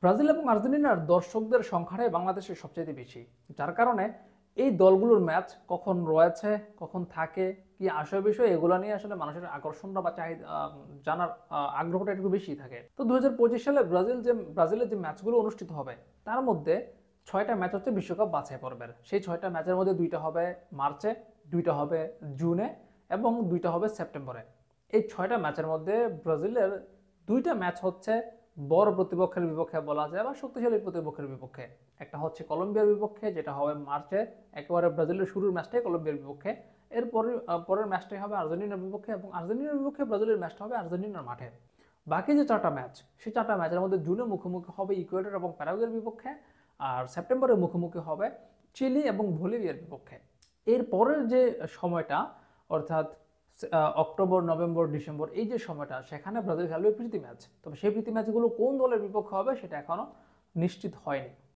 Brazil এবং আর্জেন্টিনার দর্শকদের সংখ্যাটাই বাংলাদেশের সবচেয়ে বেশি, যার কারণে এই দলগুলোর ম্যাচ কখন রয়েছে, কখন থাকে, কি আসল বিষয়, এগুলো নিয়ে আসলে মানুষের আকর্ষণটা বা চাহিদা জানার আগ্রহটা একটু বেশি থাকে। তো 2025 সালে ব্রাজিলের যে ম্যাচগুলো অনুষ্ঠিত হবে, তার মধ্যে 6টা ম্যাচ হচ্ছে বিশ্বকাপ বাছাই পর্বের। সেই 6টা ম্যাচের মধ্যে 2টা হবে মার্চে, 2টা হবে জুনে এবং 2টা হবে সেপ্টেম্বরে। এই 6টা ম্যাচের মধ্যে ব্রাজিলের 2টা ম্যাচ হচ্ছে বড় প্রতিপক্ষের বিপক্ষে বলা যায় বা শক্তিশালী প্রতিপক্ষের বিপক্ষে। একটা হচ্ছে কলম্বিয়ার বিপক্ষে, যেটা হবে মার্চে, একেবারে ব্রাজিলের শুরুর ম্যাচটাই কলম্বিয়ার বিপক্ষে। পরের ম্যাচটাই হবে আর্জেন্টিনার বিপক্ষে, এবং আর্জেন্টিনার বিপক্ষে ব্রাজিলের ম্যাচটা হবে আর্জেন্টিনার মাঠে। বাকি যে 4টা ম্যাচ, সেই 4টা ম্যাচের মধ্যে জুনে মুখোমুখি হবে ইকুয়েডর এবং প্যারাগুয়ের বিপক্ষে, আর সেপ্টেম্বরে মুখোমুখি হবে চিলি এবং বলিভিয়ার বিপক্ষে। এর পরের যে সময়টা, অর্থাৎ অক্টোবর, নভেম্বর, ডিসেম্বর, এই যে সময়টা, সেখানে ব্রাজিল খেলবে প্রীতি ম্যাচ। তবে সেই প্রীতি ম্যাচগুলো কোন দলের বিপক্ষে হবে সেটা এখনো নিশ্চিত হয়নি।